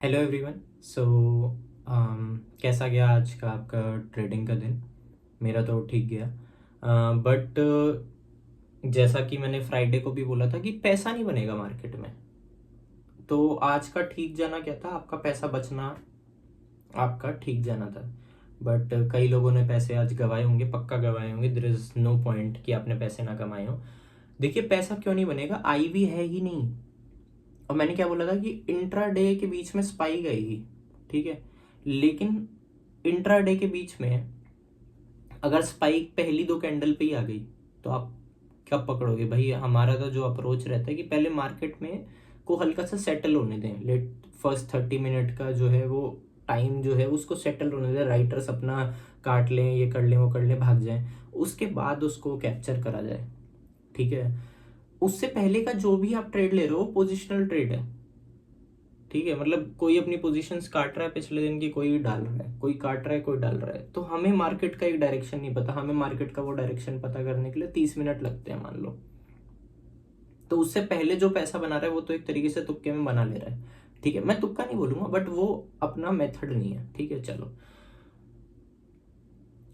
Hello everyone. सो कैसा गया आज का आपका ट्रेडिंग का दिन? मेरा तो ठीक गया। बट जैसा कि मैंने फ्राइडे को भी बोला था कि पैसा नहीं बनेगा मार्केट में। तो आज का ठीक जाना क्या था? आपका पैसा बचना आपका ठीक जाना था। बट कई लोगों ने पैसे आज गंवाए होंगे, पक्का गंवाए होंगे। देयर इज नो पॉइंट कि आपने पैसे ना कमाए हो। देखिए, पैसा क्यों नहीं बनेगा? आईवी है ही नहीं। और मैंने क्या बोला था कि इंट्रा डे के बीच में स्पाइक आएगी, ठीक है। लेकिन इंट्रा डे के बीच में अगर स्पाइक पहली दो कैंडल पे ही आ गई तो आप कब पकड़ोगे भाई? हमारा तो जो अप्रोच रहता है कि पहले मार्केट में को हल्का सा सेटल होने दें। लेट फर्स्ट 30 मिनट का जो है वो टाइम जो है उसको सेटल होने दें। राइटर्स अपना काट लें, ये कर लें, वो कर लें, भाग जाएं। उसके बाद उसको कैप्चर करा जाए, ठीक है। उससे पहले का जो भी आप ट्रेड ले रहे हो पोजिशनल ट्रेड है, ठीक है। मतलब कोई अपनी पोजीशंस काट रहा है पिछले दिन की, कोई डाल रहा है, कोई काट रहा है, कोई डाल रहा है। तो हमें मार्केट का एक डायरेक्शन नहीं पता। हमें मार्केट का वो डायरेक्शन पता करने के लिए 30 मिनट लगते हैं मान लो। तो उससे पहले जो पैसा बना रहा है वो तो एक तरीके से तुक्के में बना ले रहा है, ठीक है। मैं तुक्का नहीं बोलूंगा, बट वो अपना मेथड नहीं है, ठीक है। चलो,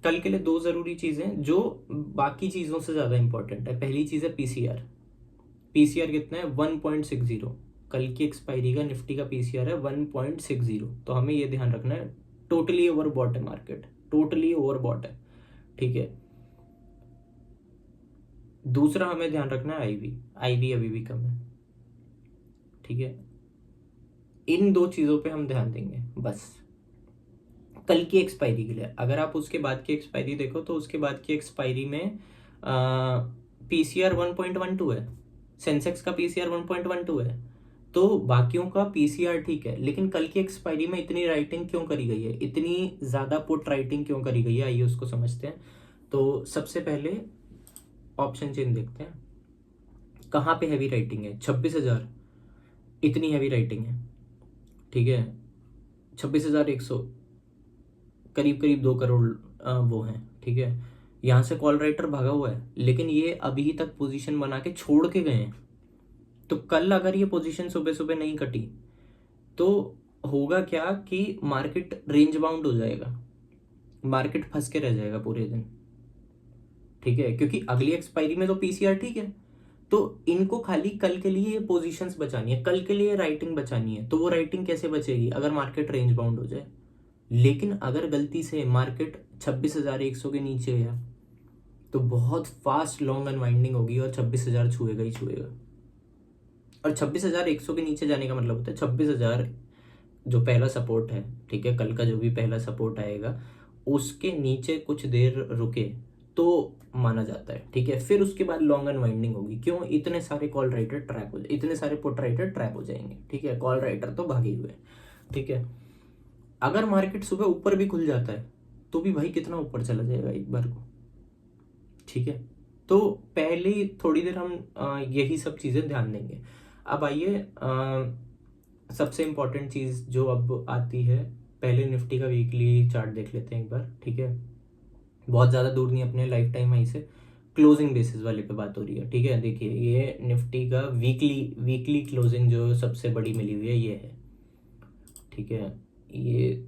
कल के लिए दो जरूरी चीजें जो बाकी चीजों से ज्यादा इंपॉर्टेंट है। पहली चीज है पीसीआर। पीसीआर कितना है? 1.60। कल की एक्सपायरी का निफ्टी का पीसीआर है 1.60। तो हमें ये ध्यान रखना है, टोटली ओवरबॉट है मार्केट, टोटली ओवरबॉट है, ठीक है। दूसरा हमें ध्यान रखना है आईवी। आईवी अभी भी कम है, ठीक है। इन दो चीजों पे हम ध्यान देंगे बस। कल की एक्सपायरी के लिए अगर आप उसके बाद की एक्सपायरी देखो तो उसके बाद की एक्सपायरी में पीसीआर 1.12 है। सेंसेक्स का पीसीआर 1.12 है। तो बाकियों का पीसीआर ठीक है, लेकिन कल की एक्सपायरी में इतनी राइटिंग क्यों करी गई है? इतनी ज्यादा पुट राइटिंग क्यों करी गई है? आइए उसको समझते हैं। तो सबसे पहले ऑप्शन चेन देखते हैं। कहाँ पे हैवी राइटिंग है? 26,000। इतनी हैवी राइटिंग है, ठीक है। 26,100, करीब करीब 2 करोड़ वो है, ठीक है। यहाँ से कॉल राइटर भागा हुआ है, लेकिन ये अभी तक पोजीशन बना के छोड़ के गए हैं। तो कल अगर ये पोजीशन सुबह सुबह नहीं कटी तो होगा क्या कि मार्केट रेंज बाउंड हो जाएगा, मार्केट फंस के रह जाएगा पूरे दिन, ठीक है। क्योंकि अगली एक्सपायरी में तो पीसीआर ठीक है। तो इनको खाली कल के लिए पोजीशंस बचानी है, कल के लिए राइटिंग बचानी है। तो वो राइटिंग कैसे बचेगी? अगर मार्केट रेंज बाउंड हो जाए। लेकिन अगर गलती से मार्केट 26,100 के नीचे गया तो बहुत फास्ट लॉन्ग अनवाइंडिंग होगी और 26,000 छुएगा ही छुएगा। और 26,100 के नीचे जाने का मतलब होता है 26,000 जो पहला सपोर्ट है, ठीक है। कल का जो भी पहला सपोर्ट आएगा उसके नीचे कुछ देर रुके तो माना जाता है, ठीक है। फिर उसके बाद लॉन्ग अनवाइंडिंग होगी। क्यों? इतने सारे कॉल राइटर ट्रैप हो जाए, इतने सारे पुट राइटर ट्रैप हो जाएंगे, ठीक है। कॉल राइटर तो भागे हुए, ठीक है। अगर मार्केट सुबह ऊपर भी खुल जाता है तो भी भाई कितना ऊपर चला जाएगा एक बार को, ठीक है। तो पहले थोड़ी देर हम यही सब चीजें ध्यान देंगे। अब आइए सबसे इंपॉर्टेंट चीज जो अब आती है, पहले निफ्टी का वीकली चार्ट देख लेते हैं एक बार, ठीक है। बहुत ज्यादा दूर नहीं, अपने लाइफ टाइम हाई से क्लोजिंग बेसिस वाले पे बात हो रही है, ठीक है। देखिए, ये निफ्टी का वीकली वीकली क्लोजिंग जो सबसे बड़ी मिली हुई है ये है, ठीक है। ये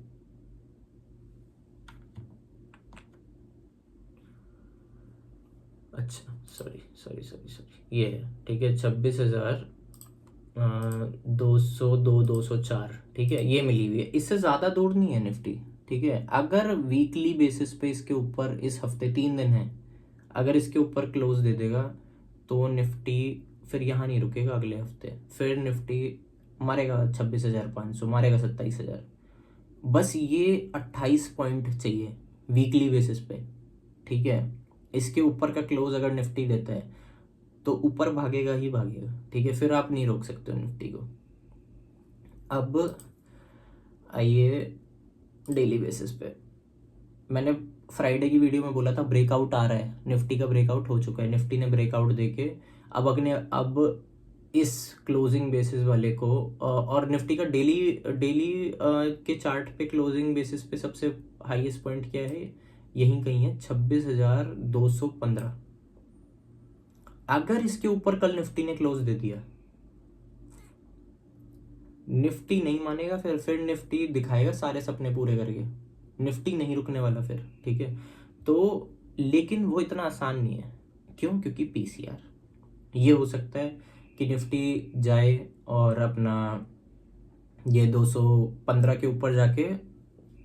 अच्छा, सॉरी सॉरी सॉरी सॉरी, ये है, ठीक है। 26,202, 204, ठीक है। ये मिली हुई है, इससे ज़्यादा दूर नहीं है निफ्टी, ठीक है। अगर वीकली बेसिस पे इसके ऊपर इस हफ्ते 3 दिन है, अगर इसके ऊपर क्लोज दे देगा तो निफ्टी फिर यहाँ नहीं रुकेगा। अगले हफ्ते फिर निफ्टी मारेगा 26,500, मारेगा 27,000। बस ये 28 पॉइंट चाहिए वीकली बेसिस पे, ठीक है। इसके ऊपर का क्लोज अगर निफ्टी देता है तो ऊपर भागेगा ही भागेगा, ठीक है। फिर आप नहीं रोक सकते हो निफ्टी को। अब आइए डेली बेसिस पे। मैंने फ्राइडे की वीडियो में बोला था ब्रेकआउट आ रहा है, निफ्टी का ब्रेकआउट हो चुका है। निफ्टी ने ब्रेकआउट देके अब इस क्लोजिंग बेसिस वाले को और निफ्टी का डेली डेली के चार्ट पे क्लोजिंग बेसिस पे सबसे हाईएस्ट पॉइंट क्या है? यहीं कहीं है, 26,215। अगर इसके ऊपर कल निफ्टी ने क्लोज दे दिया निफ्टी नहीं मानेगा, फिर निफ्टी दिखाएगा सारे सपने पूरे करके, निफ्टी नहीं रुकने वाला फिर, ठीक है। तो लेकिन वो इतना आसान नहीं है। क्यों? क्योंकि पीसीआर, ये हो सकता है कि निफ्टी जाए और अपना ये 215 के ऊपर जाके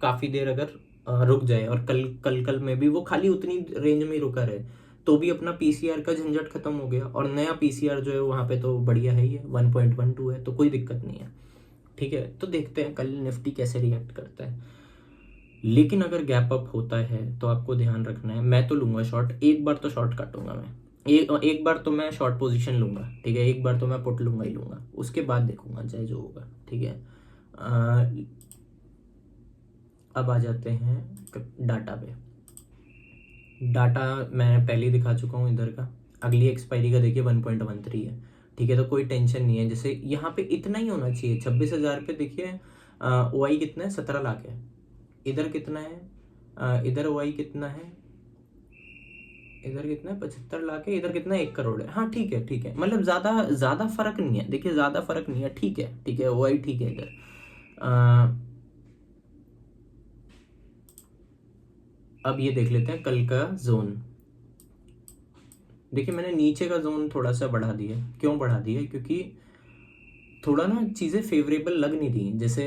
काफ़ी देर अगर रुक जाए, और कल में भी वो खाली उतनी रेंज में ही रुका रहे, तो भी अपना पीसीआर का झंझट खत्म हो गया, और नया पीसीआर जो है वहाँ पे तो बढ़िया है ही है, 1.12 है, तो कोई दिक्कत नहीं है, ठीक है। तो देखते हैं कल निफ्टी कैसे रिएक्ट करता है। लेकिन अगर गैप अप होता है तो आपको ध्यान रखना है, मैं तो लूंगा शॉर्ट, एक बार तो शॉर्ट काटूंगा मैं, एक बार तो मैं शॉर्ट पोजीशन लूंगा, ठीक है, एक बार तो मैं पुट लूंगा ही लूंगा, उसके बाद देखूंगा चाहे जो होगा, ठीक है। अब आ जाते हैं डाटा पे। डाटा मैं पहले ही दिखा चुका हूँ इधर का, अगली एक्सपायरी का देखिए 1.13 है, ठीक है। तो कोई टेंशन नहीं है, जैसे यहाँ पे इतना ही होना चाहिए, 26,000 पे देखिए OI कितना है, 17 लाख है। इधर कितना है, इधर OI कितना है, इधर कितना है, 75 लाख है। इधर कितना है, 1 करोड़ है। हाँ ठीक है, ठीक है, मतलब ज़्यादा फर्क नहीं है, देखिए ज़्यादा फर्क नहीं है, ठीक है, ठीक है, OI ठीक है इधर। अब ये देख लेते हैं कल का जोन। देखिए मैंने नीचे का जोन थोड़ा सा बढ़ा दिया, क्यों बढ़ा दिया, क्योंकि थोड़ा ना चीज़ें फेवरेबल लग नहीं रही, जैसे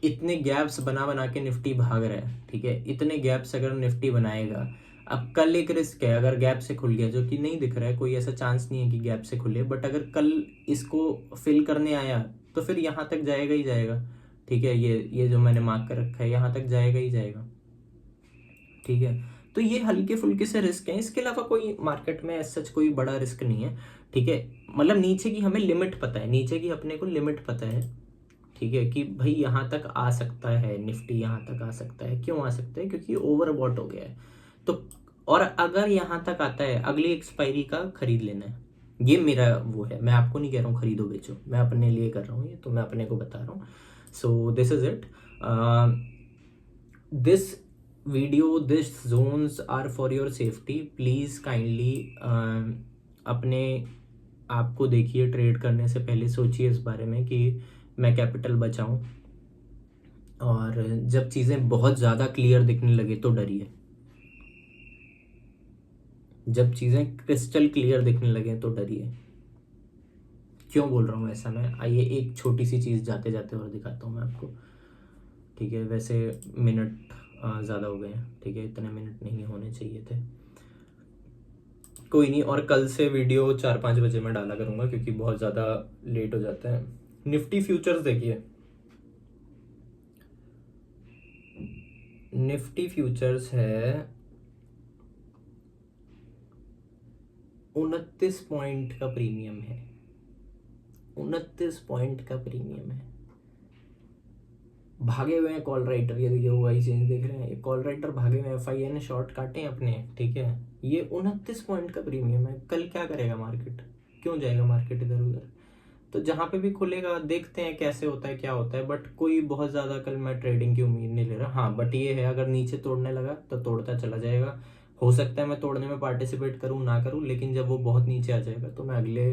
इतने गैप्स बना बना के निफ्टी भाग रहा है, ठीक है, इतने गैप्स अगर निफ्टी बनाएगा, अब कल एक रिस्क है अगर गैप से खुल गया, जो कि नहीं दिख रहा है, कोई ऐसा चांस नहीं है कि गैप से खुले, बट अगर कल इसको फिल करने आया तो फिर यहाँ तक जाएगा ही जाएगा, ठीक है, ये जो मैंने मार्क कर रखा है यहाँ तक जाएगा ही जाएगा, ठीक है। तो ये हल्के फुल्के से रिस्क हैं, इसके अलावा कोई मार्केट में सच कोई बड़ा रिस्क नहीं है, ठीक है। मतलब नीचे की हमें लिमिट पता है, नीचे की अपने को लिमिट पता है, ठीक है, कि भाई यहाँ तक आ सकता है निफ्टी, यहाँ तक आ सकता है, क्यों आ सकता है, क्योंकि ओवरबॉट हो गया है। तो और अगर यहाँ तक आता है, अगली एक्सपायरी का खरीद लेना है, ये मेरा वो है, मैं आपको नहीं कह रहा हूँ खरीदो बेचो, मैं अपने लिए कर रहा हूँ ये, तो मैं अपने को बता रहा हूँ। So this is it, this video, this zones are for your safety, please kindly अपने आप को देखिए, ट्रेड करने से पहले सोचिए इस बारे में कि मैं कैपिटल बचाऊं, और जब चीज़ें बहुत ज़्यादा क्लियर दिखने लगे तो डरिए, जब चीज़ें क्रिस्टल क्लियर दिखने लगे तो डरिए। क्यों बोल रहा हूँ ऐसा मैं, आइए एक छोटी सी चीज़ जाते जाते और दिखाता हूँ मैं आपको, ठीक है। वैसे मिनट ज़्यादा हो गए हैं, ठीक है, इतने मिनट नहीं होने चाहिए थे, कोई नहीं, और कल से वीडियो 4-5 बजे में डाला करूँगा, क्योंकि बहुत ज़्यादा लेट हो जाता है। निफ्टी फ्यूचर्स देखिए, निफ्टी फ्यूचर्स है 29 पॉइंट का प्रीमियम है, 29 पॉइंट का प्रीमियम है। भागे हुए हैं कॉल राइटर, ये देखिए OI चेंज देख रहे हैं, ये कॉल राइटर भागे हुए हैं, FII ने शॉर्ट काटे हैं अपने, ठीक है। ये 29 पॉइंट का प्रीमियम है, कल क्या करेगा मार्केट, क्यों जाएगा मार्केट इधर उधर, तो जहाँ पे भी खुलेगा देखते हैं कैसे होता है, क्या होता है, बट कोई बहुत ज़्यादा कल मैं ट्रेडिंग की उम्मीद नहीं ले रहा। हाँ बट ये है, अगर नीचे तोड़ने लगा तो तोड़ता चला जाएगा, हो सकता है मैं तोड़ने में पार्टिसिपेट करूँ ना करूँ, लेकिन जब वो बहुत नीचे आ जाएगा तो मैं अगले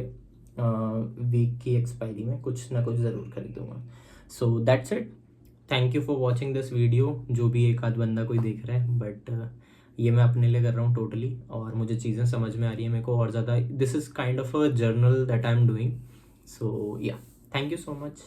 वीक की एक्सपायरी में कुछ ना कुछ ज़रूर खरीदूंगा। So that's it, thank you for watching this video, जो भी एक आध बंदा कोई देख रहा है, बट ये मैं अपने लिए कर रहा हूँ टोटली, और मुझे चीज़ें समझ में आ रही है मेरे को, और ज़्यादा this is kind of a journal that I am doing. So yeah, thank you so much.